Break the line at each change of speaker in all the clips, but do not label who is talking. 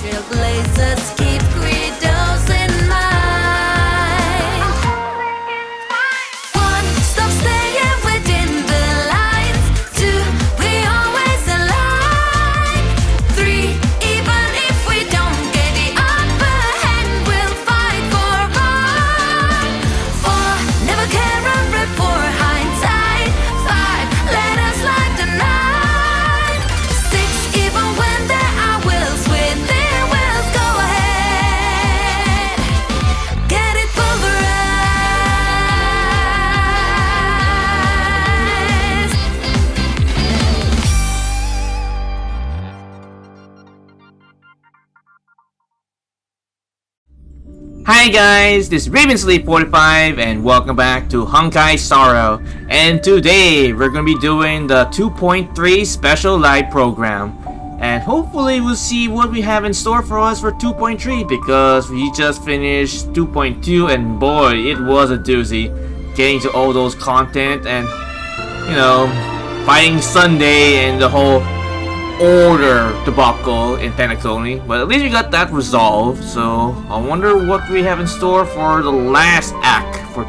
Trailblazers keep credos in mind. One, stop staying within the lines. Two, we always align. Three, even if we don't get the upper hand, we'll fight for right. Four, never care or report hindsight. Five, let us light the night. Six, even when there are wills within wills, go ahead, get it pulverized.
Hi guys, this is Ravensleep45 and welcome back to Honkai Sorrow. And today we're gonna be doing the 2.3 special live program. And hopefully we'll see what we have in store for us for 2.3 because we just finished 2.2 and boy, it was a doozy. Getting to all those content and, you know, fighting Sunday and the whole order debacle in Penacony, but at least we got that resolved. So I wonder what we have in store for the last act for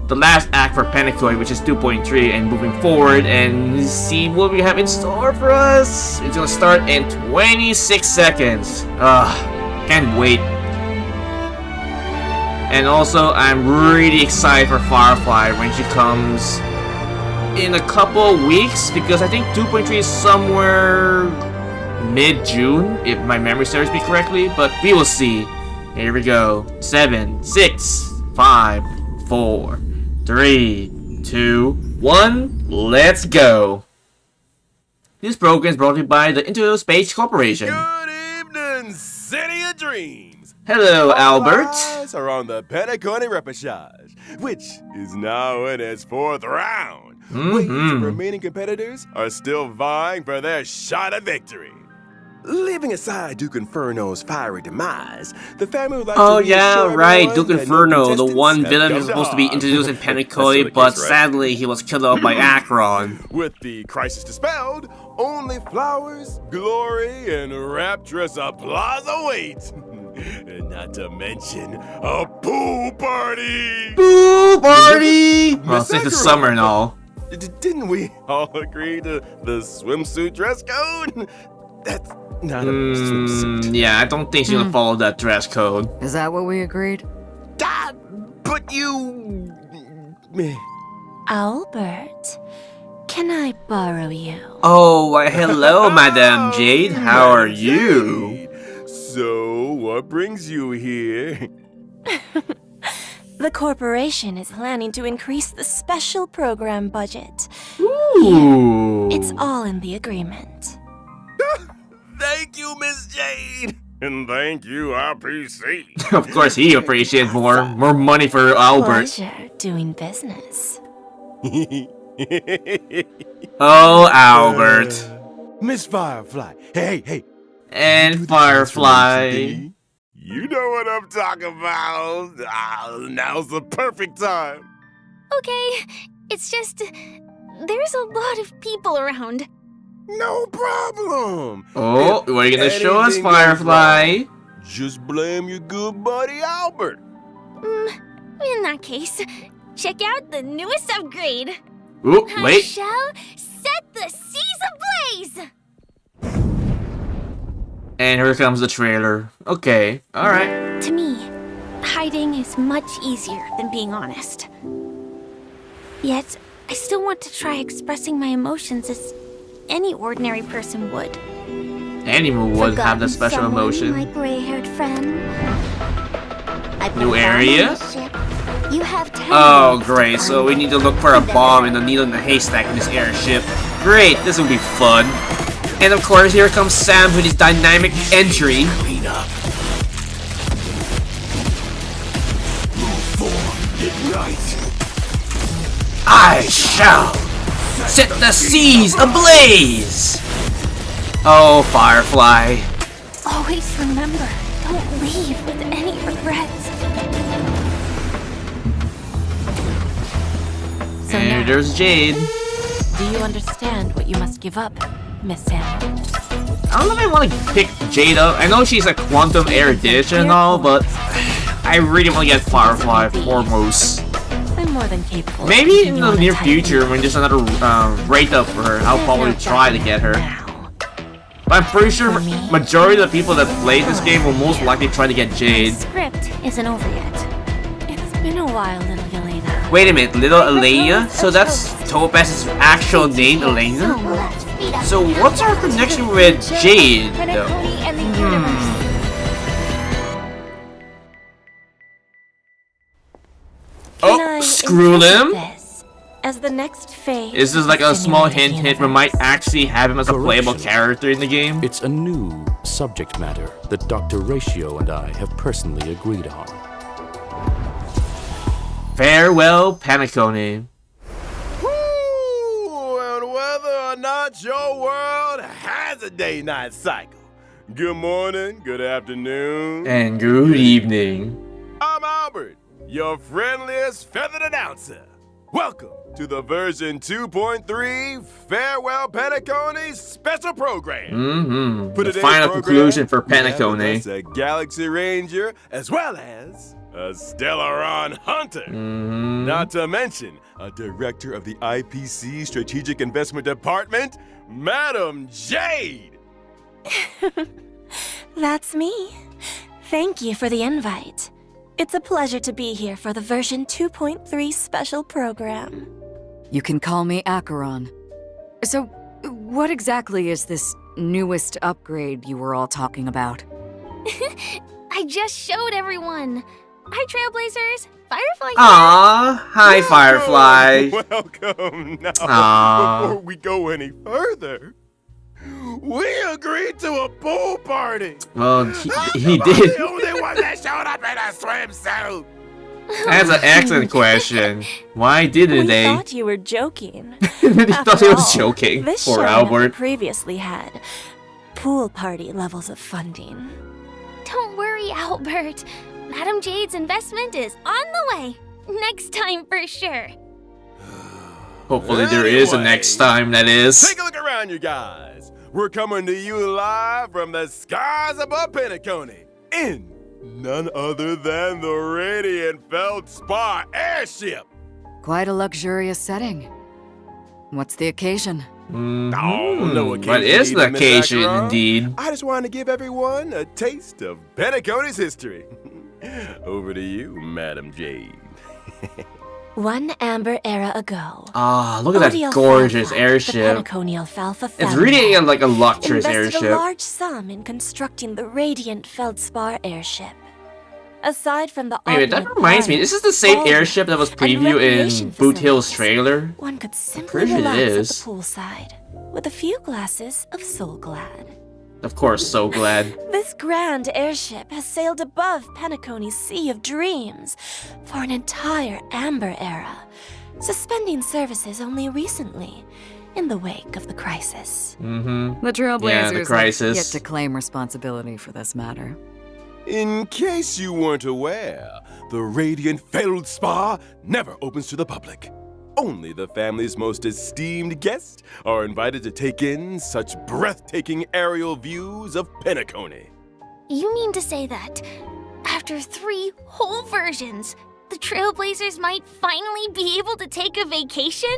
the last act for Penacony, which is 2.3, and moving forward and see what we have in store for us. It's gonna start in 26 seconds. Can't wait. And also I'm really excited for Firefly when she comes in a couple weeks, because I think 2.3 is somewhere mid-June, if my memory serves me correctly, but we will see. Here we go. 7, 6, 5, 4, 3, 2, 1, let's go. This program is brought to you by the Into Space Corporation.
Good evening, City of Dreams.
Hello, Albert.
Eyes are on the Penacony repechage, which is now in its 4th round. Wait, the remaining competitors are still vying for their shot at victory. Leaving aside Duke Inferno's fiery demise, the family would like to reassure
right,
everyone
Duke
that
Inferno,
no
the one
contestants
villain
have
who's supposed to be
come
introduced in
That's
Penacony,
still the
but
case, right?
sadly he was killed off by Akron.
With the crisis dispelled, only flowers, glory, and rapturous applause await. And not to mention a pool party!
Boo party! Well, since it's summer and all.
Didn't we all agree to the swimsuit dress code? That's not a swimsuit.
Yeah, I don't think she's gonna follow that dress code.
Is that what we agreed?
But you...
Albert, can I borrow you?
Oh, why hello, Madame Jade. How are you?
So, what brings you here?
The corporation is planning to increase the special program budget.
Ooh.
It's all in the agreement.
Thank you, Miss Jade! And thank you, RPC.
Of course, he appreciates more money for Albert.
Pleasure doing business.
Oh, Albert.
Miss Firefly, hey.
And Firefly.
You know what I'm talking about. Now's the perfect time.
Okay, it's just there's a lot of people around.
No problem.
Oh, what are you gonna show us,
Anything goes
Firefly?
wrong, just blame your good buddy Albert.
In that case, check out the newest upgrade.
Ooh,
I
wait.
shall set the seas ablaze.
And here comes the trailer. Okay, alright.
To me, hiding is much easier than being honest. Yet, I still want to try expressing my emotions as any ordinary person would.
Animal would have the
Forgotten
special
someone,
emotion.
my gray-haired friend. I put
New
a bomb on
area?
this ship. You have 10
Oh,
minutes to
great. So
find
we
it.
need to look for a bomb and a needle in the haystack in this airship. Great, this will be fun. And of course, here comes Sam with his dynamic entry.
Clean up. Move forward, ignite.
I shall set the seas ablaze! Oh, Firefly.
Always remember, don't leave with any regrets.
So
And
now,
there's Jade.
do you understand what you must give up, Miss Sam?
I don't know if I want to pick Jade up. I know she's a quantum erudition and all, but I really want to get Firefly foremost.
I'm more than capable.
Maybe in the near future, when there's another rate up for her, I'll probably try to get her. But I'm pretty sure majority of the people that play this game will most likely try to get Jade.
The script isn't over yet. It's been a while, little Elena.
Wait a minute, little Elena? So that's Topaz's actual name, Elena? So what's our connection with Jade, though? Oh, screw them!
As the next phase.
Is this like a small hint we might actually have him as a playable character in the game?
It's a new subject matter that Dr. Ratio and I have personally agreed on.
Farewell, Penacony.
Woo! And whether or not your world has a day-night cycle. Good morning, good afternoon,
And good evening.
I'm Albert, your friendliest feathered announcer. Welcome to the version 2.3 Farewell Penacony special program.
The final conclusion for Penacony.
A Galaxy Ranger as well as a Stellaron Hunter. Not to mention a director of the IPC Strategic Investment Department, Madam Jade.
That's me. Thank you for the invite. It's a pleasure to be here for the version 2.3 special program.
You can call me Acheron. So, what exactly is this newest upgrade you were all talking about?
I just showed everyone. Hi, Trailblazers. Firefly.
Aww, hi Firefly.
Welcome. Now,
Aww.
before we go any further, we agreed to a pool party.
Well, he
I'm
did.
the only one that showed up in a swimsuit.
That's an excellent question. Why didn't
We
they?
thought you were joking.
He thought he was
After all,
joking.
This
Poor
show never
Albert.
previously had pool party levels of funding. Don't worry, Albert. Madam Jade's investment is on the way. Next time for sure.
Hopefully there is a next time, that is.
Take a look around, you guys. We're coming to you live from the skies above Penacony in none other than the radiant Feldspar airship.
Quite a luxurious setting. What's the occasion?
Oh, no occasion.
What is the
needed, Miss
occasion,
Acheron.
indeed?
I just wanted to give everyone a taste of Penacony's history. Over to you, Madam Jade.
One amber era ago.
Ah, look at that
Odiel
gorgeous
Falflac,
airship.
The Penacony Alfalfa
It's
family
really like a luxurious
invested
airship.
a large sum in constructing the radiant Feldspar airship. Aside from the
Wait, that
opulent
reminds me.
party,
This is the same
ballroom,
airship that was
and
previewed
recreation
in Boot Hill's
facilities.
trailer.
One could simply
Pretty sure it
relax at
is.
the poolside with a few glasses of Soul Glad.
Of course, so glad.
This grand airship has sailed above Penacony's Sea of Dreams for an entire amber era, suspending services only recently in the wake of the crisis.
The Trailblazers
Yeah, the crisis.
have yet to claim responsibility for this matter.
In case you weren't aware, the radiant Feldspar never opens to the public. Only the family's most esteemed guests are invited to take in such breathtaking aerial views of Penacony.
You mean to say that, after 3 whole versions, the Trailblazers might finally be able to take a vacation?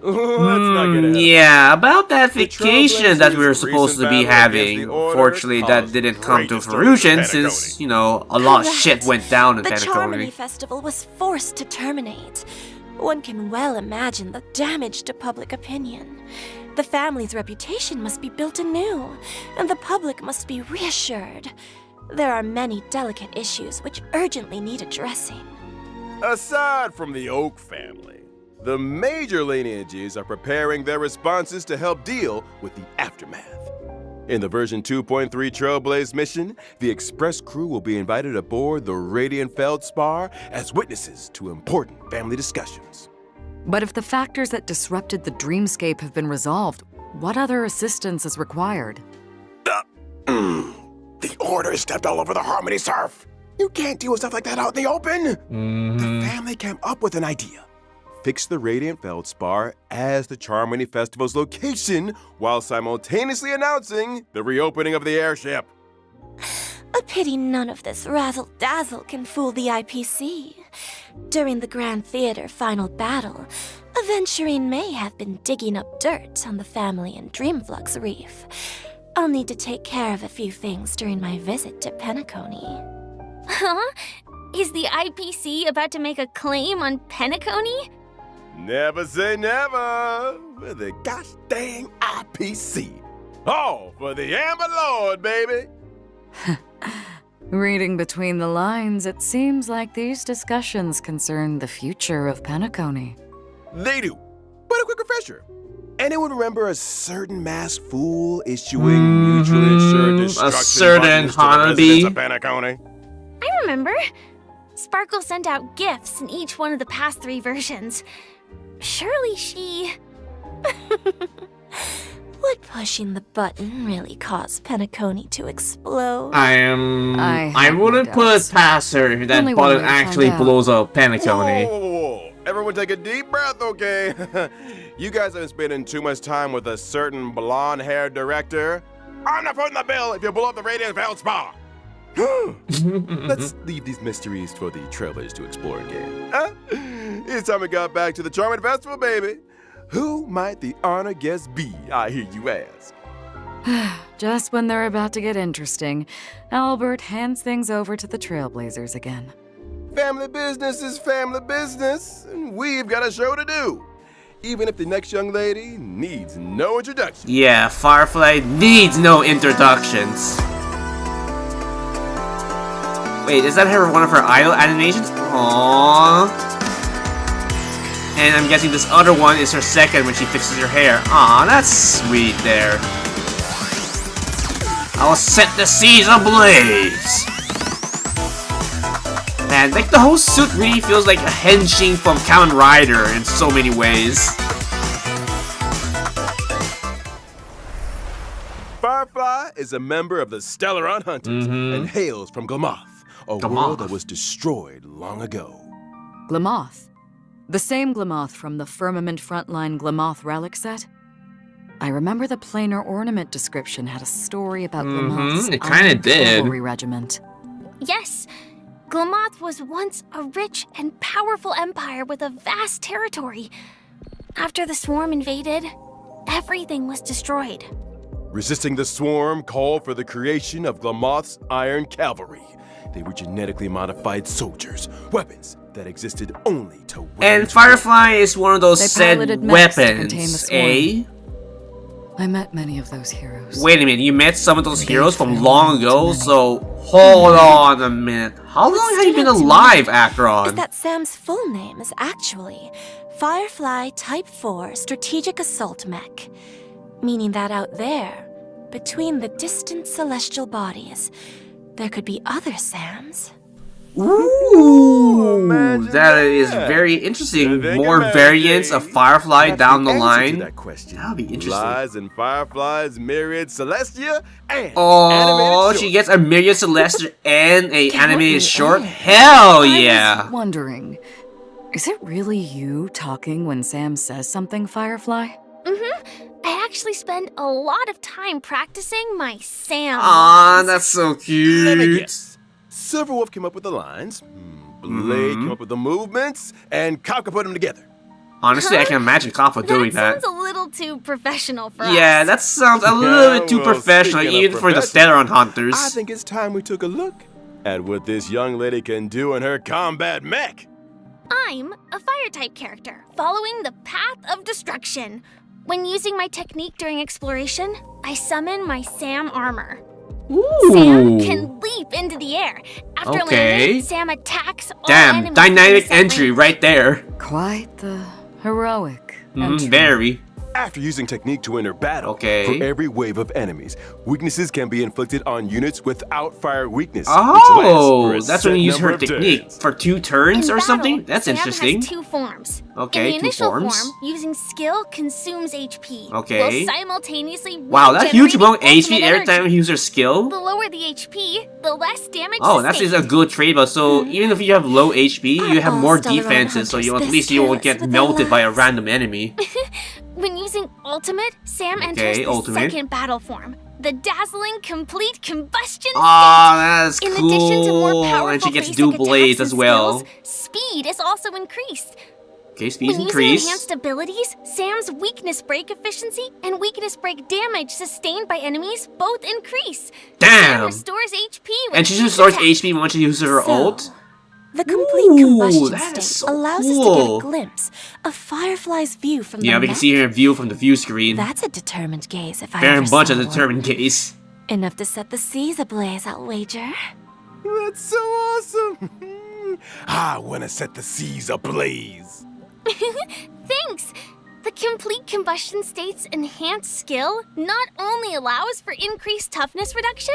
Let's not get ahead of
Yeah, about that
The
vacation that we were
Trailblazers'
supposed to be
recent battle
having.
against the Order
Fortunately, that
caused
didn't come
great
to
disturbance
fruition
in
since,
Penacony.
you know, a lot of
Correct.
shit went down in
The Charmony
Penacony.
Festival was forced to terminate. One can well imagine the damage to public opinion. The family's reputation must be built anew, and the public must be reassured. There are many delicate issues which urgently need addressing.
Aside from the Oak family, the major lineages are preparing their responses to help deal with the aftermath. In the version 2.3 Trailblaze mission, the Express crew will be invited aboard the Radiant Feldspar as witnesses to important family discussions.
But if the factors that disrupted the dreamscape have been resolved, what other assistance is required?
The Order stepped all over the Harmony surf. You can't deal with stuff like that out in the open. The family came up with an idea. fix the Radiant Feldspar as the Charmony Festival's location while simultaneously announcing the reopening of the airship.
A pity none of this razzle-dazzle can fool the IPC. During the Grand Theater final battle, Aventurine may have been digging up dirt on the family and Dreamflux Reef. I'll need to take care of a few things during my visit to Penacony.
Huh? Is the IPC about to make a claim on Penacony?
Never say never with the gosh dang IPC. All for the Amber Lord, baby.
Reading between the lines, it seems like these discussions concern the future of Penacony.
They do. But a quick refresher. Anyone remember a certain masked fool issuing mutually assured destruction
a certain
buttons to the residents of Penacony?
I remember. Sparkle sent out gifts in each one of the past 3 versions. Surely she...
Would pushing the button really cause Penacony to explode?
I wouldn't
no
put
doubts.
it past her if that
Only one
button
way to find
actually
out.
blows up Penacony.
Whoa. Everyone take a deep breath, okay? You guys have been spending too much time with a certain blonde-haired director. I'm not putting the bill if you blow up the Radiant Feldspar. Let's leave these mysteries for the Trailblazers to explore again. It's time we got back to the Charming Festival, baby. Who might the honored guest be, I hear you ask?
Just when they're about to get interesting, Albert hands things over to the Trailblazers again.
Family business is family business, and we've got a show to do. Even if the next young lady needs no introduction.
Yeah, Firefly needs no introductions. Wait, is that one of her idol animations? Aww. And I'm guessing this other one is her second when she fixes her hair. Aw, that's sweet there. I'll set the seas ablaze! Man, like the whole suit really feels like a henshin from Kamen Rider in so many ways.
Firefly is a member of the Stellaron Hunters and hails from Glamoth, a world that was destroyed long ago.
Glamoth? The same Glamoth from the Firmament Frontline Glamoth relic set? I remember the planar ornament description had a story about Glamoth's
it kinda
Iron
did.
Cavalry Regiment.
Yes, Glamoth was once a rich and powerful empire with a vast territory. After the swarm invaded, everything was destroyed.
Resisting the swarm called for the creation of Glamoth's Iron Cavalry. They were genetically modified soldiers, weapons that existed only to wage
And Firefly is one of those
They
said
piloted mechs to contain the
weapons,
swarm.
eh?
I met many of those heroes.
Wait a minute, you met some of those
They
heroes from
failed
long
too
ago,
many.
so hold on a minute. How long have you been
stood out to me
alive,
Is
Akron?
that Sam's full name is actually Firefly Type 4 Strategic Assault Mech, meaning that out there, between the distant celestial bodies, there could be other Sams.
Ooh,
imagine
that is
that.
very interesting.
Think
More
about it,
variants of
Jay.
Firefly
That's
down the
answer to
line.
that question
That'll be interesting.
lies in Firefly's myriad Celestia and
Oh,
animated
she
shorts.
gets a Myriad Celeste and a
Count
animated
me
short?
in.
Hell
I
yeah!
was wondering, is it really you talking when Sam says something, Firefly?
I actually spend a lot of time practicing my Sam.
Aw, that's so
Let me
cute.
guess. Silverwolf came up with the lines, Blade came up with the movements, and Kafka put them together.
Honestly, I can imagine Kappa doing that.
Sounds a little too professional for us.
Yeah, that sounds a little bit too
Well,
professional,
speaking of
even for the
professional,
Stellaron Hunters.
I think it's time we took a look at what this young lady can do in her combat mech.
I'm a fire type character, following the path of destruction. When using my technique during exploration, I summon my Sam armor. Sam can leap into the air. After
Okay.
landing, Sam attacks all
Damn,
enemies
dynamic
within set
entry
range.
right there.
Quite the heroic entry.
Very.
After using technique to enter battle,
Okay.
for every wave of enemies, weaknesses can be inflicted on units without fire weakness. which
Oh,
lasts for a
that's when
set
you use her
number of
technique
turns.
for 2 turns
In
or
battle,
something. That's
Sam
interesting.
has 2 forms.
Okay,
In the
2
initial
forms.
form, using skill consumes HP.
Okay.
While simultaneously
Wow, that's huge
regenerating
amount of HP
ultimate
every time
energy.
you use her skill.
The lower the HP, the less damage
Oh, that's just a
sustained.
good trade buff. So even if you have low HP, you have
all
more
Stellaron
defenses, so you at
hunters
least
this
you won't
careless
get
with their
melted by a
lives?
random enemy.
When using ultimate, Sam enters
Okay,
the
ultimate.
second battle form, the dazzling complete combustion
Ah, that's
state. In
cool.
addition to more powerful
And she gets
basic
dual blades
attacks
as
and
well.
skills, speed is also increased.
Okay, speed's
When
increased.
using enhanced abilities, Sam's weakness break efficiency and weakness break damage sustained by enemies both increase. Sam
Damn.
restores HP when
And she
each
restores
attack.
HP once she uses her
So,
ult.
The complete
Ooh,
combustion
that is
state
so
allows us to
cool.
get a glimpse of Firefly's view from
Yeah,
the
we can
mech.
see her view from the view screen.
That's a determined gaze if I
Very
ever
much
saw
a
one.
determined case.
Enough to set the seas ablaze, I'll wager.
That's so awesome. I want to set the seas ablaze.
Thanks! The complete combustion state's enhanced skill not only allows for increased toughness reduction,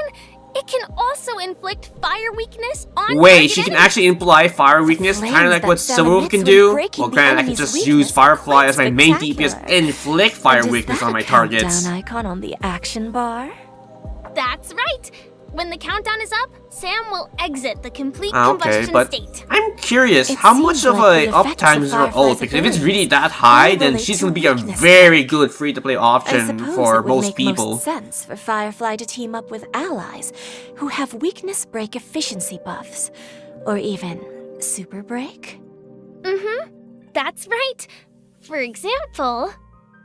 it can also inflict fire weakness on
Wait,
target
she can
enemies.
actually imply fire weakness,
flames
kind of like
that
what
Sam
Silverwolf
emits
can
when
do.
breaking
Well,
the
granted, I can
enemy's
just
weakness
use
is
Firefly
quite
as my main DPS
spectacular.
and inflict fire
And is
weakness
that
on my
a
targets.
countdown icon on the action bar?
That's right! When the countdown is up, Sam will exit the complete
Ah, okay,
combustion
but
state.
I'm curious,
It
how
seems
much of
like
a
the effects
uptime
of
is her
Firefly's
ult? Because if it's really
abilities
that high,
all
then
relate
she's
to
gonna be a
weakness.
very good free-to-play
I
option
suppose
for
it would
most
make
people.
most sense for Firefly to team up with allies who have weakness break efficiency buffs, or even super break.
That's right. For example,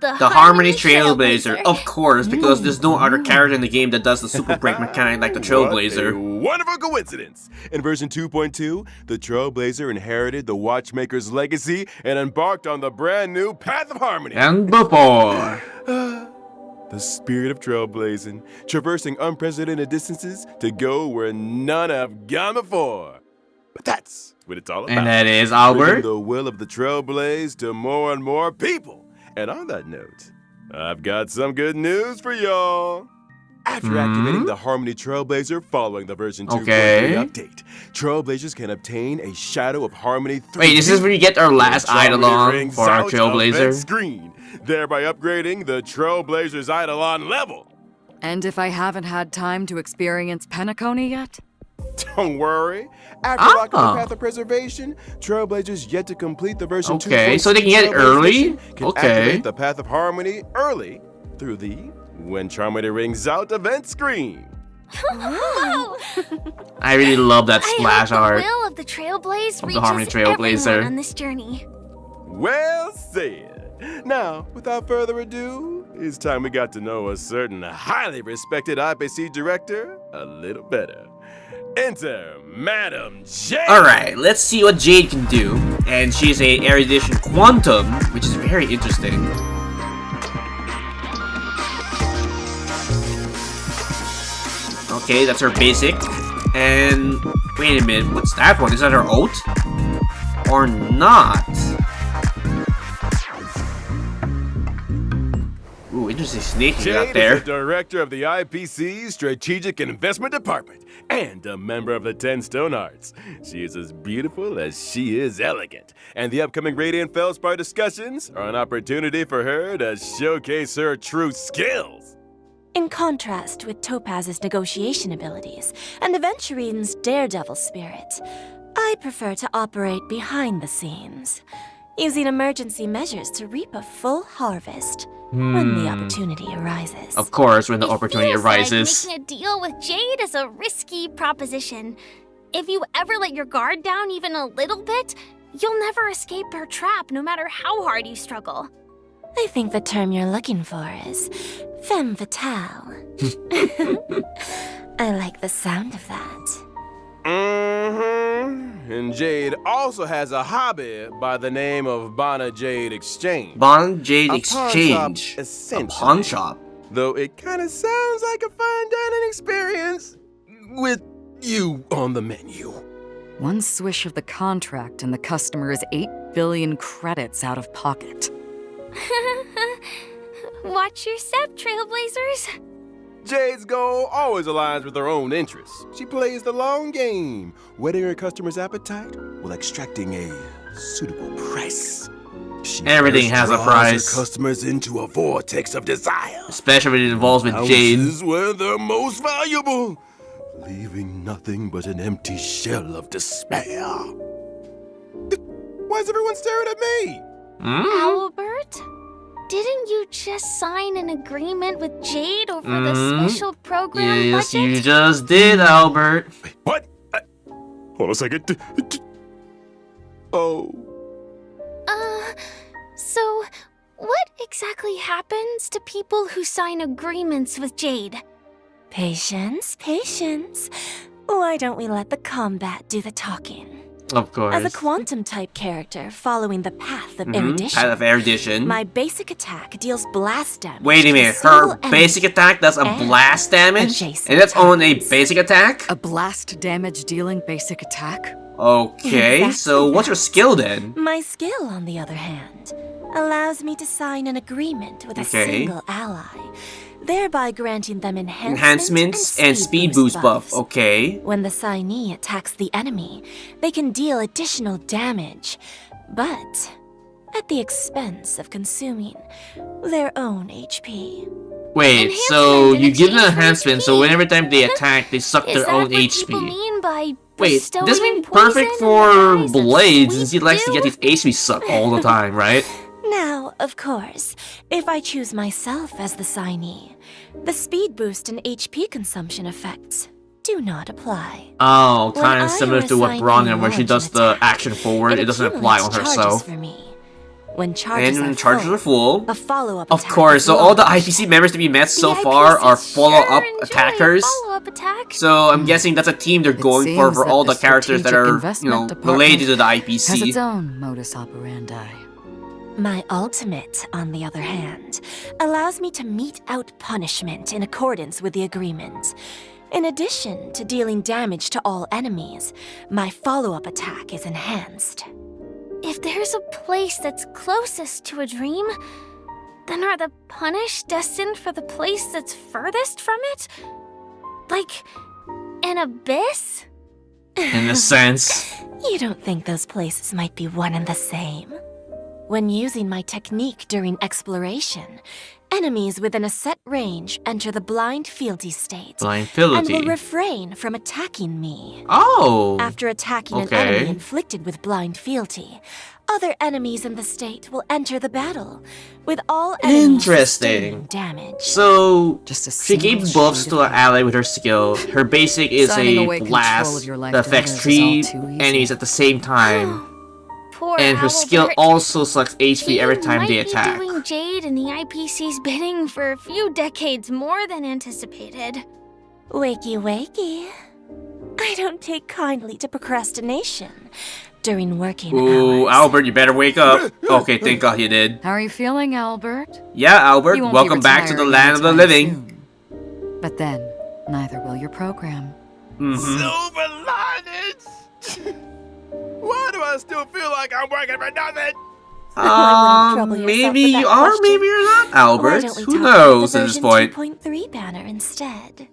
the
The Harmony Trailblazer, of course, because there's no other
Mm.
character in the game that does the super break mechanic like the
What
Trailblazer.
a wonderful coincidence! In version 2.2, the Trailblazer inherited the Watchmaker's legacy and embarked on the brand new Path of Harmony.
And before.
The spirit of trailblazing, traversing unprecedented distances to go where none have gone before. But that's what it's all about.
And that is
Bringing
Albert.
the will of the Trailblaze to more and more people. And on that note, I've got some good news for y'all. After activating the Harmony Trailblazer following the version 2.3
Okay.
update, Trailblazers can obtain a Shadow of Harmony 3D.
Wait, this is where you get our last Eidolon
rings
for our
out of that
Trailblazer.
screen, thereby upgrading the Trailblazer's Eidolon level.
And if I haven't had time to experience Penacony yet?
Don't worry. After
Ah.
locking the Path of Preservation, Trailblazers yet to complete the version 2.
Okay, so they can get it early?
Can
Okay.
activate the Path of Harmony early through the When Charmander Rings Out event screen.
Whoa!
I really love that
I
splash
hope the
art.
will of the Trailblaze
the Harmony
reaches
Trailblazer.
everyone on this journey.
Well said. Now, without further ado, it's time we got to know a certain highly respected IPC director a little better. Enter Madam J.
Alright, let's see what Jade can do. And she's a Air Edition Quantum, which is very interesting. Okay, that's her basic. And wait a minute, what's that one? Is that her ult? Or not? Ooh, interesting snake you got
Jade
there.
is the director of the IPC's Strategic Investment Department and a member of the 10 Stone Hearts. She is as beautiful as she is elegant, and the upcoming Radiant Feldspar discussions are an opportunity for her to showcase her true skills.
In contrast with Topaz's negotiation abilities and Aventurine's daredevil spirit, I prefer to operate behind the scenes, using emergency measures to reap a full harvest when the opportunity arises.
Of course, when the
It
opportunity
feels
arises.
Like making a deal with Jade is a risky proposition. If you ever let your guard down even a little bit, you'll never escape her trap no matter how hard you struggle.
I think the term you're looking for is femme fatale. I like the sound of that.
And Jade also has a hobby by the name of Bonna Jade Exchange.
Bond Jade
A pawn
Exchange.
shop,
A
essentially.
pawn shop.
Though it kind of sounds like a fine dining experience with you on the menu.
One swish of the contract and the customer is 8 billion credits out of pocket.
Watch your step, Trailblazers.
Jade's goal always aligns with her own interests. She plays the long game, whetting her customers' appetite while extracting a suitable price. She
Everything
first
has a
draws
price.
her customers into a vortex of desire.
Especially when it involves with Jade.
Ounces were the most valuable, leaving nothing but an empty shell of despair. Why is everyone staring at me?
Albert? Didn't you just sign an agreement with Jade over the special program
Yes,
budget?
you just did, Albert.
Wait, what? Hold on a second. Oh.
So what exactly happens to people who sign agreements with Jade?
Patience, patience. Why don't we let the combat do the talking?
Of course.
As a quantum-type character following the path of erudition,
Path of erudition.
my basic attack deals blast damage.
Wait a
to
minute,
single
her
enemy
basic attack does a
and
blast damage?
adjacent
And that's only a
targets.
basic attack?
A blast damage dealing basic attack?
Okay, so
Exactly
what's her
that.
skill then?
My skill, on the other hand, allows me to sign an agreement with a
Okay.
single ally, thereby granting them
Enhancements and speed boost buff, okay.
When the signee attacks the enemy, they can deal additional damage, but at the expense of consuming their own HP.
Wait, so you give them enhancement, so whenever time they attack, they suck
Is
their
that
own
what people
HP.
mean by
Wait,
bestowing
this would be
poison
perfect
in the
for
guise of
Blade, since he
sweet
likes to get
dew?
his HP sucked all the time, right?
Now, of course, if I choose myself as the signee, the speed boost and HP consumption effects do not apply.
Oh,
When
kind of
I
similar
or a
to what
signee
Bronya, where she
launch
does
an
the
attack,
action forward, it doesn't apply on
accumulates
herself.
charges for me. When charges
And
are
when charges
full,
are full,
a follow-up
of
attack
course,
is
so all the
launched.
IPC members to be met so
The
far are
IPCs
follow-up
sure enjoy a
attackers.
follow-up attack.
So I'm guessing that's a team they're
It
going
seems
for
that
all
the
the characters that
strategic
are,
investment
related to the
department has its
IPC.
own modus operandi.
My ultimate, on the other hand, allows me to mete out punishment in accordance with the agreement. In addition to dealing damage to all enemies, my follow-up attack is enhanced.
If there's a place that's closest to a dream, then are the punished destined for the place that's furthest from it? Like an abyss?
In a sense.
You don't think those places might be one and the same? When using my technique during exploration, enemies within a set range enter the blind fealty state and will
Blindfility.
refrain from attacking me.
Oh.
After attacking an
okay.
enemy inflicted with blind fealty, other enemies in the state will enter the battle, with all enemies sustaining
Interesting.
damage.
So
Just a
she
single
gave buffs
sheet
to
of
her
paper.
ally with her skill. Her basic is
Signing
a
away control
blast
of your life
that
to
affects
others is
3
all too easy.
enemies at the same time.
Poor
And her skill
Albert.
also sucks HP
He
every time
might
they
be
attack.
doing Jade and the IPC's bidding for a few decades more than anticipated.
Wakey, wakey. I don't take kindly to procrastination during working
Ooh,
hours.
Albert, you better wake up. Okay, thank God you did.
How are you feeling, Albert?
Yeah, Albert,
You won't
welcome
be
back to the
retiring
land of the
anytime
living.
soon. But then, neither will your program.
Silver linings! Why do I still feel like I'm working for nothing?
trouble yourself
Maybe
with that
you are,
question.
maybe you're not,
Why
Albert.
don't we
Who
talk
knows
about
at
the
this
version
point?
2.3 banner instead?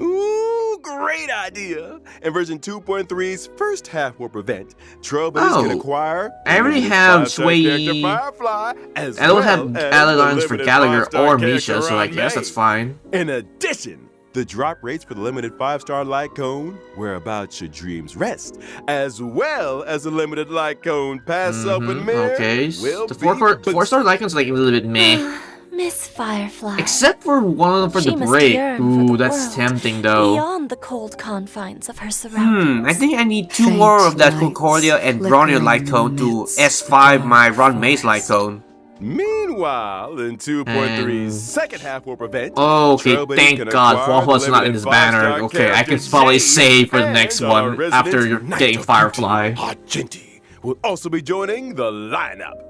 Ooh, great idea! In version 2.3's first half will prevent Trailblazers
Oh,
can acquire.
I already
limited
have
five-star
Sway-
character Firefly, as
I don't
well
have
as
Aeons
the
for
limited
Gallagher
five-star
or
character
Misha, so I
on
guess that's
May.
fine.
In addition, the drop rates for the limited 5-star light cone, whereabouts your dreams rest, as well as the limited light cone pass open mirror,
Okay,
will
the
be
4-star Lycan's like a little bit meh.
Miss Firefly.
Except for one of them for
She
the
must
break.
yearn for
Ooh,
the
that's
world
tempting though.
Beyond the cold confines of her surroundings.
I think I need 2
Faint
more of that
lights
Concordia and Bronya
flickering
light
in
cone
the
to
midst
S5 my
of
Ron Mace light
forest.
cone.
Meanwhile, in 2.3's second half will prevent.
Okay,
Trailblazers
thank
can
God,
acquire
Waffle's not in
limited
this banner.
5-star
Okay, I can
character
probably
Jade
save for the
and
next
our
one
resident
after
Knight
getting
of
Firefly.
Beauty, Argenti, will also be joining the lineup.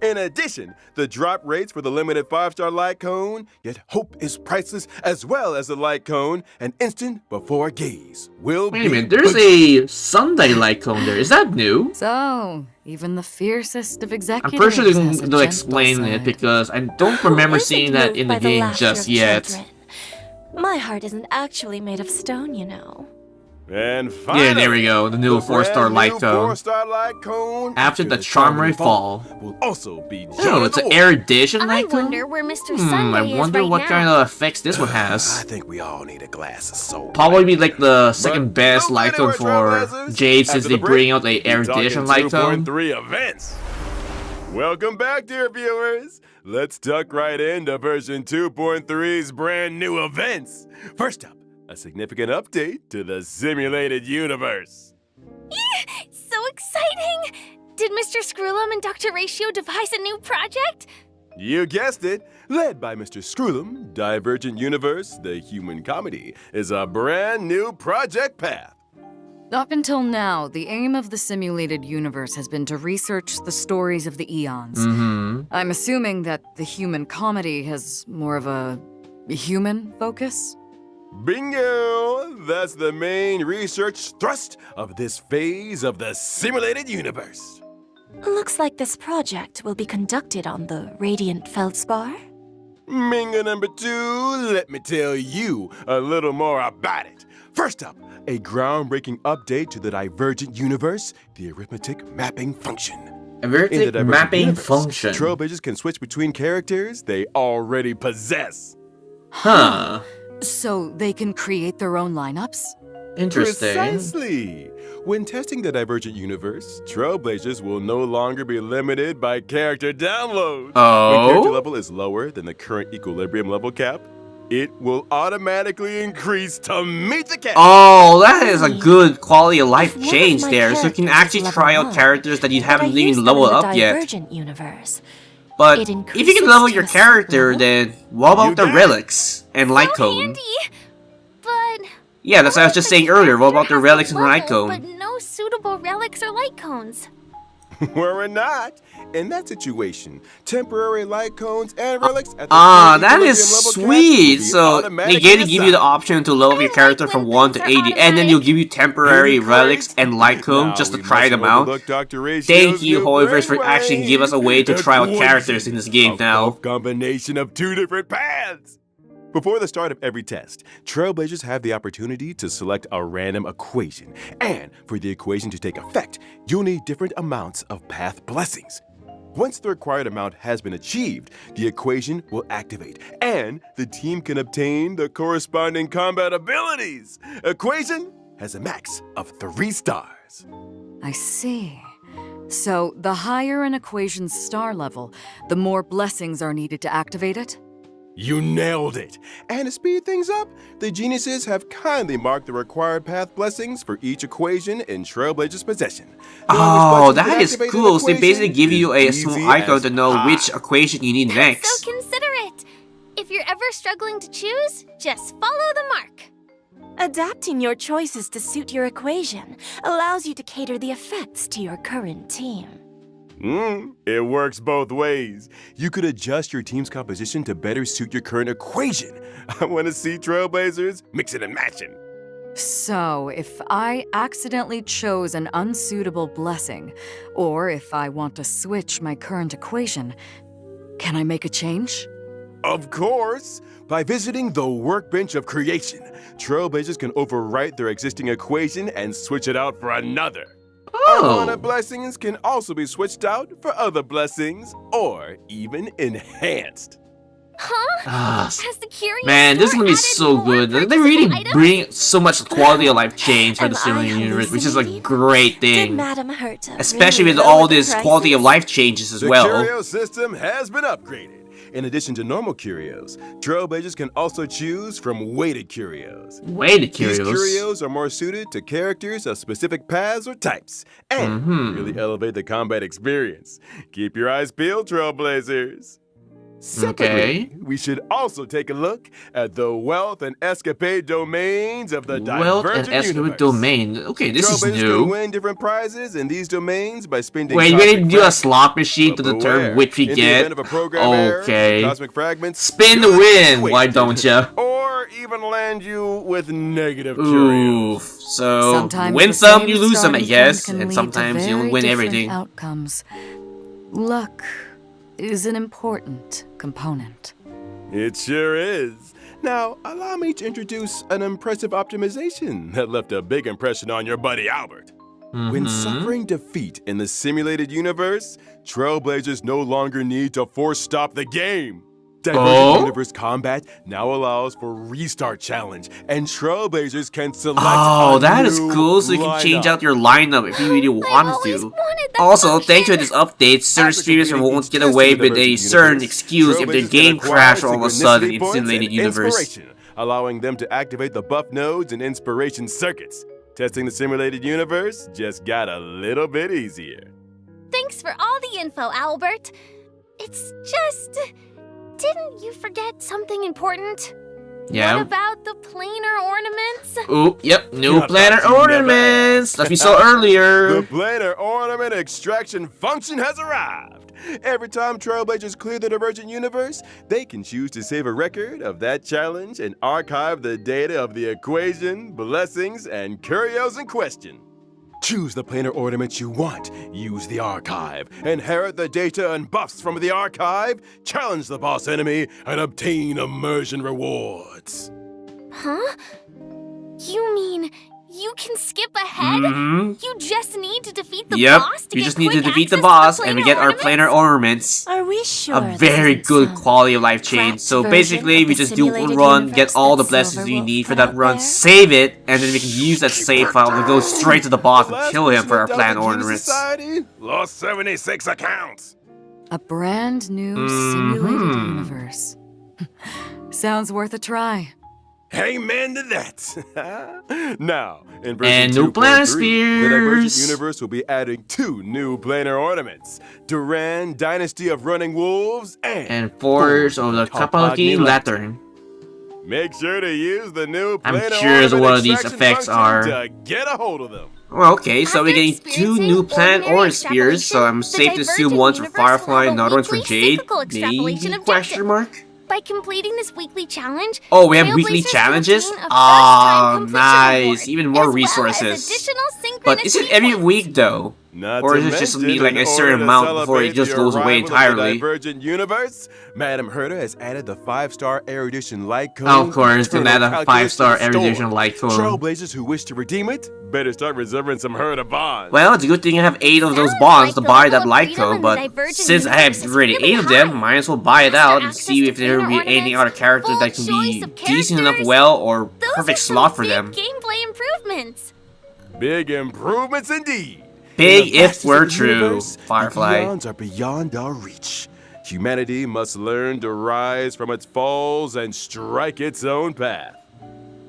In addition, the drop rates for the limited 5-star light cone, yet hope is priceless, as well as the light cone, an instant before gaze will
Wait
be.
a minute, there's a Sunday light cone there. Is that new?
So, even the fiercest of
I'm
executives
pretty sure
has a
they'll
gentle
explain it
side.
because I don't remember
Isn't
seeing that
moved
in the
by
game
laughter
just
of
yet.
children. My heart isn't actually made of stone, you know.
And finally,
Yeah, there we go, the new
the
4-star
brand
light
new
cone.
4-star light cone
After the Charmery Fall.
will also be
Oh, it's an air edition
I
light cone?
wonder where Mr. Sunday
I
is
wonder
right
what
now.
kind of effects this one
I
has.
think we all need a glass of soul.
Probably be like the second
But
best
don't
light
go
cone
anywhere,
for
Trailblazers.
Jade since
After
they
the break,
bring out the air
we're talking
edition light cone.
2.3 events. Welcome back, dear viewers. Let's duck right into version 2.3's brand new events. First up, a significant update to the simulated universe.
So exciting! Did Mr. Screwlum and Dr. Ratio devise a new project?
You guessed it. Led by Mr. Screwlum, Divergent Universe, the human comedy, is a brand new project path.
Up until now, the aim of the simulated universe has been to research the stories of the Aeons. I'm assuming that the human comedy has more of a human focus?
Bingo! That's the main research thrust of this phase of the simulated universe.
Looks like this project will be conducted on the radiant feldspar.
Mingo number 2, let me tell you a little more about it. First up, a groundbreaking update to the Divergent Universe, the arithmetic mapping function. In the
Arithmetic
Divergent
mapping
Universe,
function.
Trailblazers can switch between characters they already possess.
Huh.
So they can create their own lineups?
Interesting.
Precisely. When testing the Divergent Universe, Trailblazers will no longer be limited by character downloads. When character
Oh?
level is lower than the current equilibrium level cap, it will automatically increase to meet the cap.
Oh, that is a good quality of life
If one of
change
my
there, so you can
characters
actually
level
try out
up,
characters that you
could I
haven't
use
even
them
leveled
in the
up yet.
Divergent universe?
But
It
if you
increases
can level
to
your
a certain
character,
level?
then what about
You
the
got it.
relics and light
So
cone?
handy! But
Yeah, that's what I was just saying earlier. What about the relics and light
level,
cone?
but no suitable relics or light cones.
We're not. In that situation, temporary light cones and relics at the
Ah,
current
that is
equilibrium level cap will
sweet.
be
So they
automatically
get to give you the
assigned.
option to level
I
your
like
character
when
from 1 to
things
80,
are
and then you'll
automatic.
give you temporary
Great.
relics and light cone
Now
just to
we
try
mustn't
them out.
overlook Dr. Ratio's
Thank you,
new
Hoivers, for actually
brainwave.
give us a way to try out
Equation
characters in this game
of
now.
both combination of 2 different paths. Before the start of every test, Trailblazers have the opportunity to select a random equation. And for the equation to take effect, you'll need different amounts of path blessings. Once the required amount has been achieved, the equation will activate, and the team can obtain the corresponding combat abilities. Equation has a max of 3 stars.
I see. So the higher an equation's star level, the more blessings are needed to activate it?
You nailed it! And to speed things up, the geniuses have kindly marked the required path blessings for each equation in Trailblazer's possession. Knowing which
Oh,
blessings
that
can
is
activate an
cool. So they
equation
basically give you a
is
small
easy
icon
as
to know
pie.
which equation you need next.
So considerate. If you're ever struggling to choose, just follow the mark.
Adapting your choices to suit your equation allows you to cater the effects to your current team.
It works both ways. You could adjust your team's composition to better suit your current equation. I want to see Trailblazers mixing and matching.
So, if I accidentally chose an unsuitable blessing, or if I want to switch my current equation, can I make a change?
Of course! By visiting the Workbench of Creation, Trailblazers can overwrite their existing equation and switch it out for another. Unwanted blessings can also be switched out for other blessings, or even enhanced.
Huh?
Ah,
Has the curious
man, this is
store
gonna be
added
so
more
good. They
purchasable
really
items?
bring so much quality of life change for the
Am I
simulated universe, which is a
hallucinating?
great
Did
thing.
Madame Herta
Especially
really
with all
lower the
this quality of
prices?
life changes as
The
well.
curio system has been upgraded. In addition to normal curios, Trailblazers can also choose from weighted curios.
Weighted
These
curios.
curios are more suited to characters of specific paths or types, and really elevate the combat experience. Keep your eyes peeled, Trailblazers. Separately, we should also take a look at the wealth and escapade domains of the
Wealth and
divergent
escapade
universe.
domain. Okay, this is
Trailblazers can
new.
win different prizes in these domains by spending
Wait, you
cosmic
gonna do a
fragments.
slot machine to
But
determine
beware,
which we
in the
get?
event of a program error,
Okay.
cosmic fragments
Spin to
could be
win, why
wasted,
don't ya?
Or even land you with negative
Oof.
curios.
So,
Sometimes
win
the
some,
same
you lose some, I
starting
guess.
point can
And
lead to
sometimes you
very
win
different
everything.
Outcomes. Luck is an important component.
It sure is. Now, allow me to introduce an impressive optimization that left a big impression on your buddy Albert. When suffering defeat in the simulated universe, Trailblazers no longer need to force stop the game. Divergent Universe Combat now allows for restart challenge, and Trailblazers can select
Oh,
a
that is
new
cool. So you can change
lineup.
out your lineup if you really wanted
always
to.
wanted that
Also, thanks to
function.
this update, certain
After
streamers
completing
won't
each
get
test
away
in the
with a
Divergent
certain
universe,
excuse if their
Trailblazers
game
can acquire
crashed all of a sudden in
synchronicity points
simulated
and
universe.
inspiration, allowing them to activate the buff nodes and inspiration circuits. Testing the simulated universe just got a little bit easier.
Thanks for all the info, Albert. It's just... Didn't you forget something important? What
Yeah.
about the planar ornaments?
Ooh, yep, new
Yeah,
planar
thought you never
ornaments that we saw
The
earlier.
planar ornament extraction function has arrived. Every time Trailblazers clear the Divergent Universe, they can choose to save a record of that challenge and archive the data of the equation, blessings, and curios in question. Choose the planar ornament you want, use the archive, inherit the data and buffs from the archive, challenge the boss enemy, and obtain immersion rewards.
Huh? You mean you can skip ahead? You just need to defeat the
Yep,
boss to
we
get
just need to
quick
defeat the
access
boss
to
and we
planar
get our
ornaments?
planar ornaments.
Are we sure?
A
this
very
isn't
good
some
quality of life change.
cracked
So
version
basically,
of
we
the
just do one
simulated
run,
universe
get all the
that
blessings we
Silverwolf
need for
put
that
out
run,
there?
save it, and then we can use that save file to go straight to the boss and
Last
kill him
mission
for our
of Delta
plan
Juice
ornaments.
Society lost 76 accounts.
A brand new
Mm-hmm.
simulated universe. Sounds worth a try.
Amen to that. Now, in version
And new planar
2.3, the Divergent
spheres.
Universe will be adding 2 new planar ornaments: Duran, Dynasty of Running Wolves,
And Forge of the Kapalaki Lantern.
Make sure to use the new
I'm
planar
curious
ornament
what these
extraction
effects
function
are.
to get a hold of them.
Well, okay, so we're
After
getting 2
experiencing
new planet
ordinary
orange spheres, so I'm
extrapolation,
safe to
the
assume
Divergent
one's for
universe will
Firefly
have
and
a
another one's for
weekly
Jade?
cyclical extrapolation
Maybe? Question
objective.
mark?
By completing this weekly challenge,
Oh, we have weekly
Trailblazers
challenges?
can obtain a
Ah,
first-time completion
nice.
reward,
Even more
as well as
resources.
additional
But is it
synchronicity
every
points.
week though?
Not
Or
to
is it just
mention,
be like
in
a certain
order to
amount before it
celebrate
just
the
goes away
arrival of the
entirely?
Divergent Universe, Madam Herder has added the 5-star erudition light cone.
Of course, then
Eternal
add a
Calculus to
5-star
the store.
erudition light cone.
Trailblazers who wish to redeem it better start reserving some Herder bonds.
Well, it's a good thing I have 8 of those
Sounds
bonds
like
to
the
buy
level
that
of
light
freedom
cone,
in the
but
Divergent
since I
universe
have
is
already
really
8 of them,
high.
might as well buy it
Faster
out and
access
see
to
if there will
planar
be any
ornaments,
other characters
full
that can be
choice of
decent enough
characters.
well or
Those
perfect
are some
slot for
big
them.
gameplay improvements.
Big improvements indeed.
Big
In the
if
vastness
we're
of the
true,
universe,
Firefly.
The eons are beyond our reach. Humanity must learn to rise from its falls and strike its own path.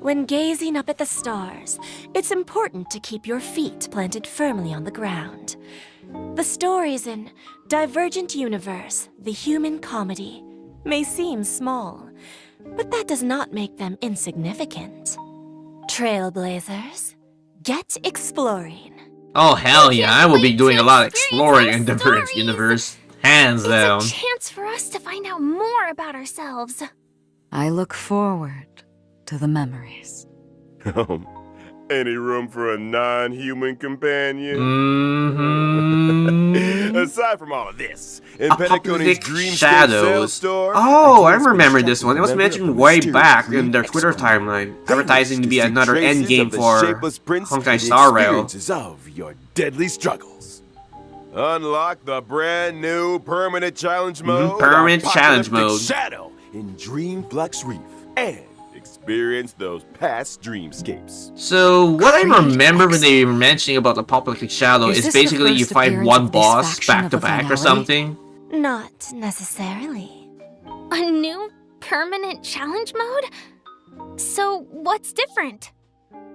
When gazing up at the stars, it's important to keep your feet planted firmly on the ground. The stories in Divergent Universe, the human comedy, may seem small, but that does not make them insignificant. Trailblazers, get exploring.
Oh hell yeah, I will be
wait
doing
to
a lot of
experience
exploring
our
in the Divergent
stories.
Universe. Hands down.
It's a chance for us to find out more about ourselves.
I look forward to the memories.
Any room for a non-human companion?
Mm-hmm.
Aside from all of this, in Penacony's
Apocalyptic
Dreamscape
Shadows.
sales store,
Oh, I
ideas for
remember this one. It was
extracting
mentioned
the
way
mysterious
back in
green
their Twitter
X-Clan.
timeline,
They
advertising
wish
to be
see
another
traces
endgame
of the
for
Shapeless Prince
Honkai
and the
Star Rail.
experiences of your deadly struggles. Unlock the brand new permanent challenge mode.
permanent challenge
Apocalyptic
mode.
Shadow in Dreamflux Reef, and experience those past dreamscapes.
So, what I remember when they were mentioning about the Apocalyptic Shadow
Is
is
this the
basically you
first
fight
appearance
one
of this
boss
faction
back
of
to
the
back or
finale?
something.
Not necessarily.
A new permanent challenge mode? So, what's different?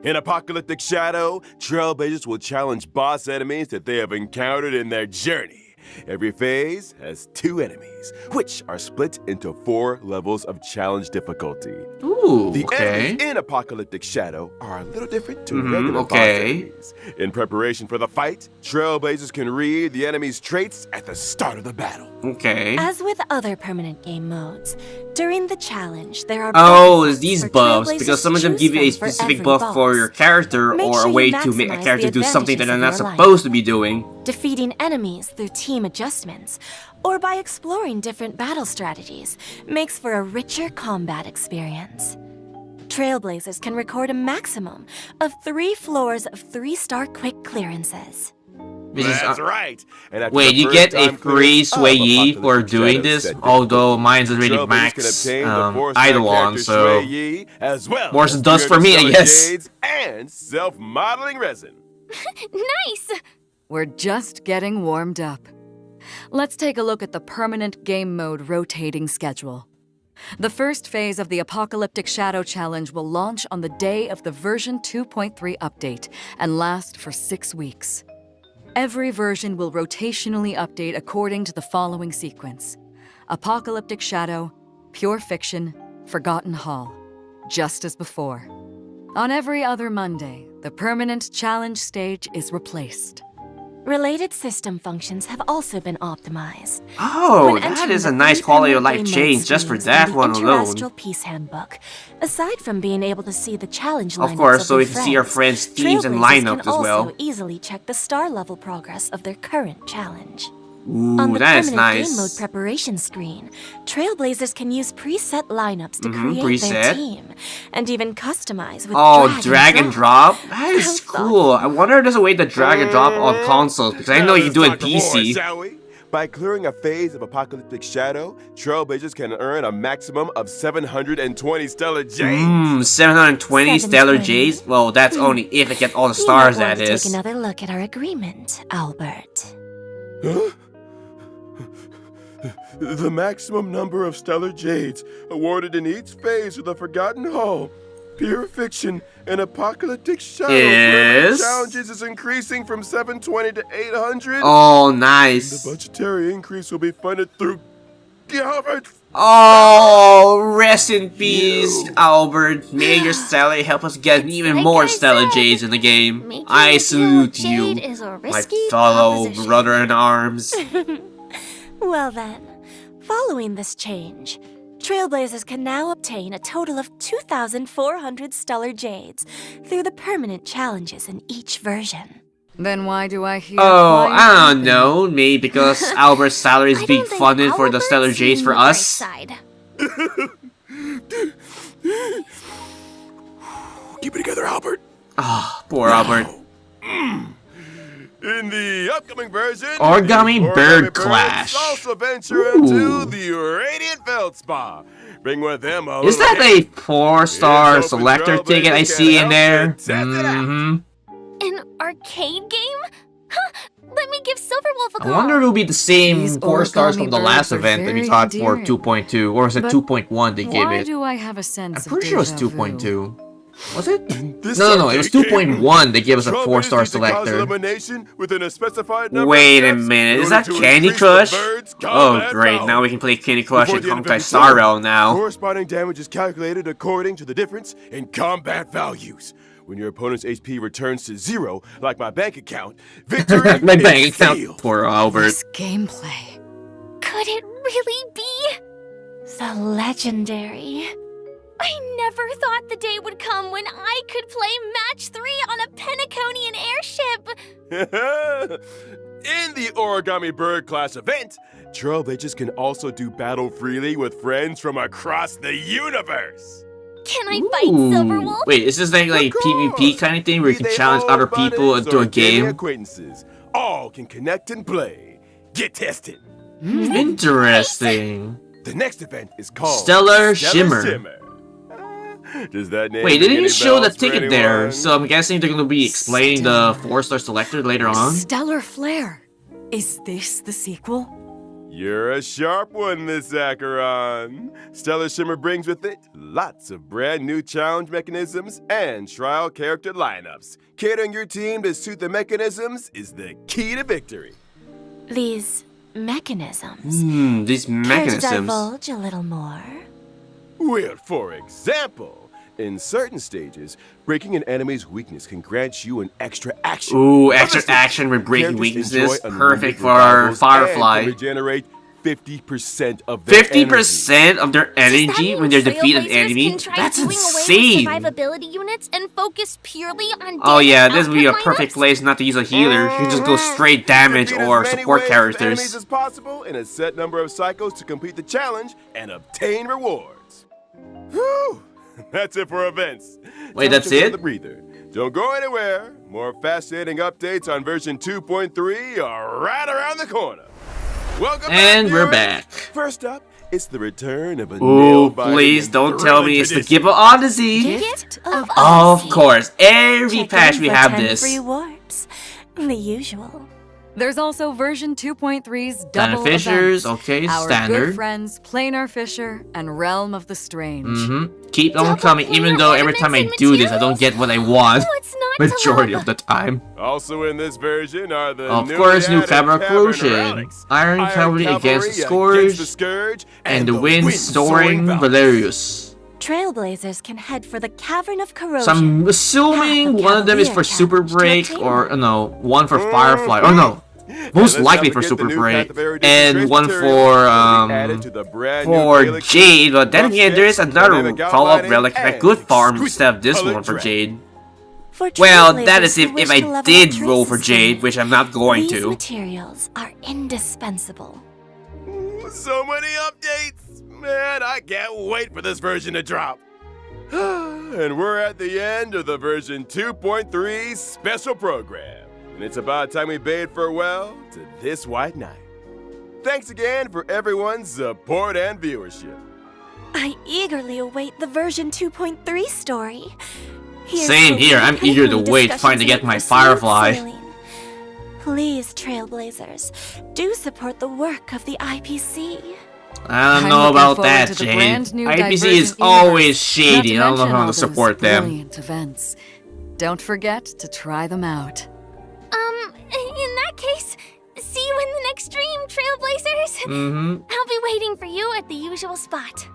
In Apocalyptic Shadow, Trailblazers will challenge boss enemies that they have encountered in their journey. Every phase has 2 enemies, which are split into 4 levels of challenge difficulty.
Ooh,
The
okay.
enemies in Apocalyptic Shadow are a little different to regular boss
okay.
enemies. In preparation for the fight, Trailblazers can read the enemy's traits at the start of the battle.
Okay.
As with other permanent game modes, during the challenge, there are
Oh,
buff
it's these
for
buffs,
Trailblazers
because some
to
of them
choose
give you a
from for
specific
every
buff
boss.
for your character,
Make
or
sure
a
you
way to make a
maximize
character
the
do something that they're not
advantages of your
supposed to be doing.
Defeating enemies through team adjustments, or by exploring different battle strategies, makes for a richer combat experience. Trailblazers can record a maximum of 3 floors of 3-star quick clearances.
Which is,
That's right. And after
wait,
the
you
first
get a
time
free
clearance of
Sway for
Apocalyptic
doing
Shadow's
this,
set
although mine's already
Trailblazers
max
can obtain the 4-star
Eidolon,
character
so
Sway as well
more
as
dust for
300
me, I
stellar
guess.
jades and self-modeling resin.
Nice!
We're just getting warmed up. Let's take a look at the permanent game mode rotating schedule. The first phase of the Apocalyptic Shadow Challenge will launch on the day of the version 2.3 update and last for 6 weeks. Every version will rotationally update according to the following sequence: Apocalyptic Shadow, Pure Fiction, Forgotten Hall, just as before. On every other Monday, the permanent challenge stage is replaced.
Related system functions have also been optimized.
Oh,
When
that
entering
is a
the
nice
3
quality of
permanent
life
game mode
change just for
screens
that
in the
one alone.
Astral Peace Handbook, aside from being able to see the challenge lineups
Of course,
of
so
their
we can see our friends' teams and
Trailblazers
lineups
can
as well.
also easily check the star level progress of their current challenge.
Ooh,
On the
that is
permanent
nice.
game mode preparation screen, Trailblazers can use preset lineups to create
preset.
their team, and even customize with
Oh, drag and drop? That is
How
cool. I wonder if there's a way to drag and drop on consoles, because I know you can do it on
Let's talk more,
PC.
shall we? By clearing a phase of Apocalyptic Shadow, Trailblazers can earn a maximum of 720 stellar jades.
720 stellar
720.
J's? Well, that's only if it gets all the
You
stars,
might want
that
to
is.
Take another look at our agreement, Albert.
Huh? The maximum number of stellar jades awarded in each phase of the Forgotten Hall, Pure Fiction, and Apocalyptic Shadow
Is?
challenges is increasing from 720 to 800.
Oh,
The
nice.
budgetary increase will be funded through Albert.
Oh, rest in peace, Albert. May your salary help us get even
like
more
I
stellar
said,
J's in the game.
making
I
a deal
salute
with
you,
Jade is a
my
risky
fellow
proposition.
brother in arms.
Well then, following this change, Trailblazers can now obtain a total of 2,400 stellar jades through the permanent challenges in each version.
Then why do I hear
Oh,
quiet
I don't
weeping?
know. Maybe because Albert's salary is
I
being
don't think
funded for the
Albert's
stellar J's
seeing
for
the bright
us.
side.
Keep it together, Albert.
Ah, poor Albert.
In the upcoming version,
Origami
the
Bird
Birds
Clash.
also venture
Ooh.
into the Radiant Feldspa. Bring with them a
Is
little
that a 4-star
It's open
selector
Trailblazers
ticket I
can
see in
help
there?
you test it out.
An arcade game? Huh, let me give Silverwolf a
I
call.
wonder if it'll be the same
These
4 stars
origami
from the
birds
last
are
event that we
very
got for
endearing.
2.2, or was it
But
2.1 they gave
Why
it?
do I have a sense
I'm
of
pretty sure it was
déjà vu?
2.2. Was it?
This
No, it was
update game,
2.1 they gave us a
Trailblazers
4-star
need to cause
selector.
elimination within a specified number
Wait
of
a
steps
minute,
in
is
order
that
to
Candy
increase the
Crush?
bird's
Oh
combat
great,
power.
now we can play Candy Crush
Before
and
the end of
Honkai
every
Star
turn,
Realm now.
Corresponding damage is calculated according to the difference in combat values. When your opponent's HP returns to 0, like my bank account, victory
My
is
bank account.
sealed.
Poor Albert.
This gameplay.
Could it really be?
The legendary.
I never thought the day would come when I could play Match 3 on a Penacony airship.
In the Origami Bird class event, Trailblazers can also do battle freely with friends from across the universe.
Can I fight
Ooh.
Silverwolf?
Wait, is this like
Of
PvP
course.
kind of thing where you
Be
can
they
challenge
old
other people
buddies
into
or
a
dating
game?
acquaintances, all can connect and play. Get tested.
Interesting.
The next event is called
Stellar Shimmer.
Does that name
Wait, they
ring any
didn't show the
bells for
ticket there,
anyone?
so I'm guessing they're gonna be explaining the 4-star selector later on.
Stellar Flare. Is this the sequel?
You're a sharp one, Miss Acheron. Stellar Shimmer brings with it lots of brand new challenge mechanisms and trial character lineups. Catering your team to suit the mechanisms is the key to victory.
These mechanisms.
These
Care to
mechanisms.
divulge a little more?
Well, for example, in certain stages, breaking an enemy's weakness can grant you an extra action.
Ooh,
Other
extra
stages,
action with breaking
characters
weaknesses.
enjoy
Perfect
unlimited
for
revivals
Firefly.
and can regenerate 50% of their
50% of their
Does that
energy
mean
when they defeat an
Trailblazers
enemy?
can try
That's
doing away with
insane.
survivability units and focus purely on
Oh
damage
yeah, this would be a
output
perfect
lineups?
place not to use a healer. You just go straight damage
Defeat as
or
many
support
waves of enemies
characters.
as possible in a set number of cycles to complete the challenge and obtain rewards. Whew! That's it for events.
Wait,
Time
that's
to take
it?
a breather. Don't go anywhere. More fascinating updates on version 2.3 are right around the corner. Welcome
And
back,
we're
viewers.
back.
First up, it's the return of a
Ooh,
nail-biting
please
and
don't tell me it's the
thrilling
Gift of Odyssey.
Gift of
Of
Odyssey.
course, every
Check
patch
in
we
for
have
10
this.
free warps. The usual.
There's also version 2.3's double
Fishers,
events.
okay,
Our
standard.
good friends Planar Fisher and Realm of the Strange.
Keep them
Double
coming, even
planar
though every time I
ornaments
do
and
this, I don't
materials?
get what I want.
Oh, it's not to
Majority
love.
of the time.
Also in this version are the
Of
newly
course, new
added
camera
Cavern
corrosion,
relics.
Iron Cavalry against the
Scourge,
and the Wind-Soaring Valerius.
Trailblazers can head for the Cavern of Corrosion.
So I'm assuming
Half
one of them is
Cavalier
for Super
challenge to
Break,
obtain
or
one.
no, one for Firefly, or no, most
let's
likely
not
for
forget
Super
the new
Break,
Path of Erudition
and
trace
one
materials
for
that'll be added to the brand new
for
Galaxy,
Jade. But then
rough
again, there is
ships,
another
dynamic
follow-up
outlining,
relic that
and
could farm
exquisite
instead of this
colored
one for
drag.
Jade.
For
Well,
Trailblazers
that is
who
if
wish to
I
level up
did roll for
traces
Jade,
in
which I'm not going
These
to.
materials are indispensable.
So many updates! Man, I can't wait for this version to drop. And we're at the end of the version 2.3 special program. And it's about time we bade farewell to this white knight. Thanks again for everyone's support and viewership.
I eagerly await the version 2.3 story. Here's
Same
hoping
here, I'm eager to
Penacony
wait
discussions
finally to get
make
my
for smooth
Firefly.
sailing. Please, Trailblazers, do support the work of the IPC.
I don't
I'm
know
looking
about
forward
that,
to the
Jade.
brand new
IPC is
Divergent
always
universe,
shady. I don't know
not to
how to
mention all
support
those
them.
brilliant events. Don't forget to try them out.
In that case, see you in the next stream, Trailblazers. I'll be waiting for you at the usual spot.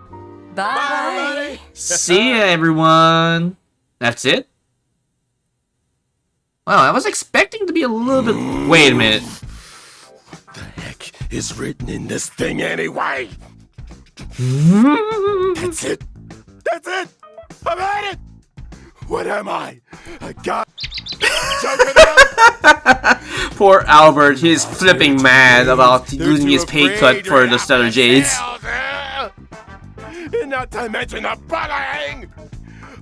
Bye.
See ya, everyone. That's it? Wow, I was expecting to be a little bit... Wait a minute.
What the heck is written in this thing anyway? That's it. That's it. I've had it. What am I? A god? Joking out?
Poor Albert, he's flipping mad about losing his pay cut for the Stellar Jades.
And not to mention the bullying!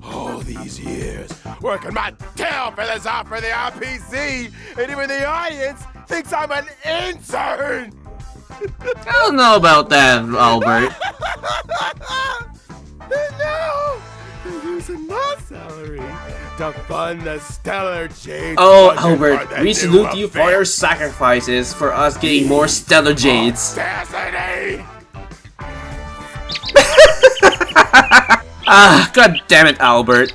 All these years working my tail for this off for the RPC, and even the audience thinks I'm an intern!
I don't know about that, Albert.
And now, they're using my salary to fund the Stellar Jade.
Oh,
project
Albert,
the
we
new
salute you for
event.
your sacrifices for us getting more Stellar Jades.
Audacity!
Ah, god damn it, Albert.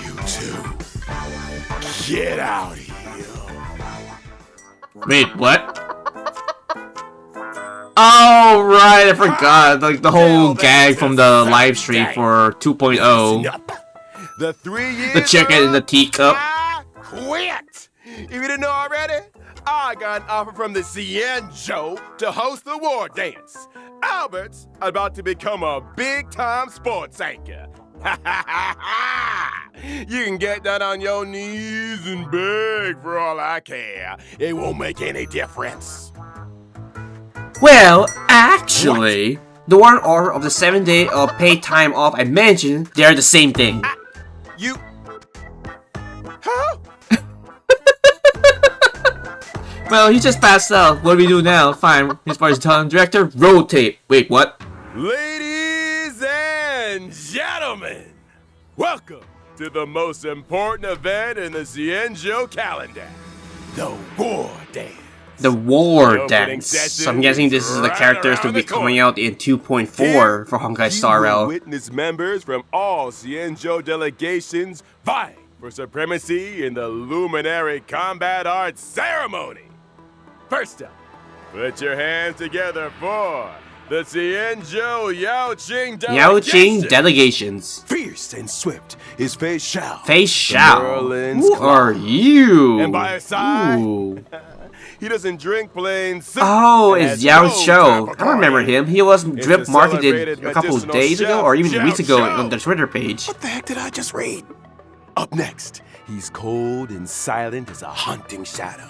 You two, get out of here.
Wait, what? Oh, right, I forgot. Like the whole gag from the live stream for 2.0.
The 3 years.
The chicken in the teacup.
I quit. If you didn't know already, I got an offer from the Cienjo to host the war dance. Albert's about to become a big-time sports anchor. You can get that on your knees and beg for all I care. It won't make any difference.
Well, actually, the one order of the 7-day of paid time off I mentioned, they're the same thing.
You... Huh?
Well, he just passed out. What do we do now? Fine. His part is telling director, rotate. Wait, what?
Ladies and gentlemen, welcome to the most important event in the Cienjo calendar, the War Dance.
The war
The opening
dance.
session
I'm guessing this is the
right
characters to
around
be
the
coming
corner.
out in 2.4 for Honkai
You
Star
will
Rail.
witness members from all Cienjo delegations vying for supremacy in the Luminary Combat Arts Ceremony. First up, put your hands together for the Xianzhou Yaoqing Delegation.
Delegations.
Fierce and swift is Fei Xiao.
Fei Xiao.
Merlin's
Who are
clone.
you?
And by his side,
Ooh.
he doesn't drink plain soup.
Oh,
and
it's
has
Yao
no
Shou.
time for
I remember
partying.
him. He was
It's
drip
the
marketed
celebrated
a couple of
medicinal
days ago,
chef,
or even
Yao
weeks ago
Shou.
on the Twitter page.
What the heck did I just read? Up next, he's cold and silent as a haunting shadow.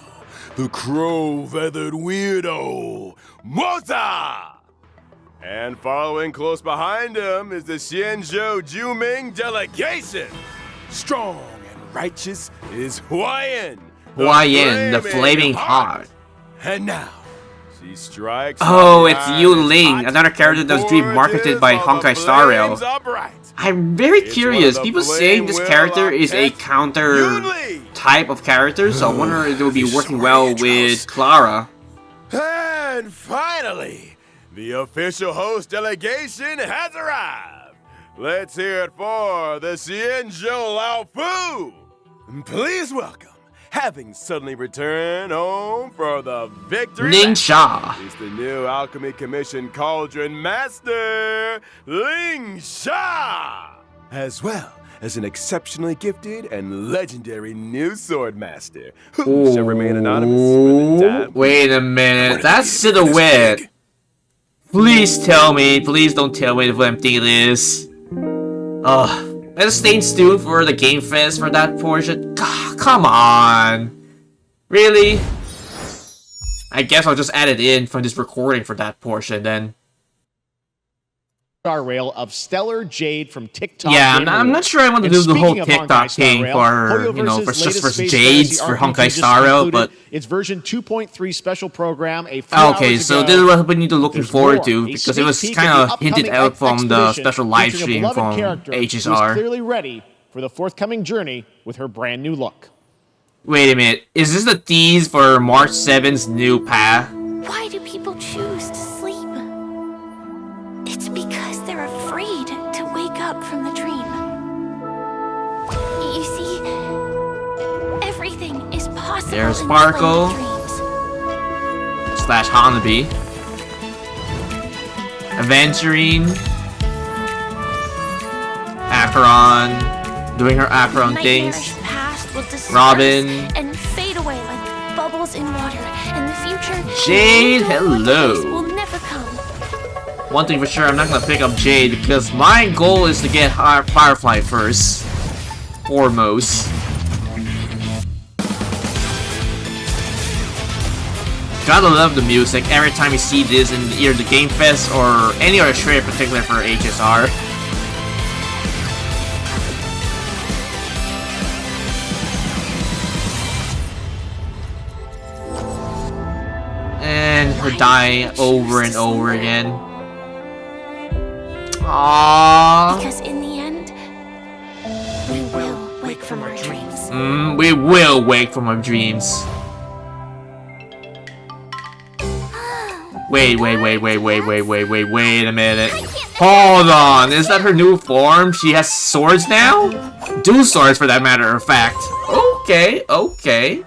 The crow-feathered weirdo, Moza! And following close behind him is the Xianzhou Juming Delegation. Strong and righteous is Huayan.
The Flaming Heart.
And now, she strikes.
Oh,
from
it's
behind
Yu
his
Ling,
hot
another character
and
that's being marketed by
gorgeous
Honkai
of
Star Rail.
flames upright.
I'm very
It's
curious.
one of the
People saying this
flame
character
will
is a
octet
counter
Yunli.
type of character, so I wonder if it will be
These
working well
strange
with
hosts.
Clara.
And finally, the official host delegation has arrived. Let's hear it for the Xianzhou Lao Fu. Please welcome, having suddenly returned home for the victory.
Ning
lap,
Sha.
is the new Alchemy Commission Cauldron Master, Ling Sha, as well as an exceptionally gifted and legendary new sword master who shall remain anonymous for the time.
Wait a minute, that's silhouette. Please tell me, please don't tell me what I'm thinking it is. Ugh, let's stay tuned for the Game Fest for that portion. Come on. Really? I guess I'll just add it in from this recording for that portion then.
Star Rail of Stellar Jade from TikTok.
Yeah,
Gamer
I'm not sure I want to
And
do the whole
speaking of
TikTok
Honkai Star
thing
Rail,
for, you know,
Hoyoverse's
for just for
latest space
Jades
fantasy
for
RPG
Honkai
just
Star Rail,
concluded
but
its version 2.3 special program.
okay, so this is what we need to looking
There's
forward
more.
to
A
because it
sneak
was
peek
kind
of
of
the
hinted
upcoming
out from the
expedition
special live
featuring a
stream
beloved
from
character who is
HSR.
clearly ready for the forthcoming journey with her brand new look.
Wait a minute, is this the tease for March 7th's new path?
Why do people choose to sleep? It's because they're afraid to wake up from the dream. You see, everything is possible
There's
in the land
Sparkle.
of dreams.
Slash Hanabi. Aventurine. Acheron. Doing her Acheron
Nightmarish
things.
past will disperse
Robin.
and fade away like bubbles in water, and the future
Jade,
hello
hello.
will never come.
One thing for sure, I'm not gonna pick up Jade because my goal is to get Firefly first. Foremost. Gotta love the music every time you see this in either the Game Fest or any other trailer, in particular for HSR. And her die over and over again. Aww.
Because in the end, we will wake from our dreams.
We will wake from our dreams. Wait a minute. Hold on, is that her new form? She has swords now? Dual swords for that matter of fact. Okay.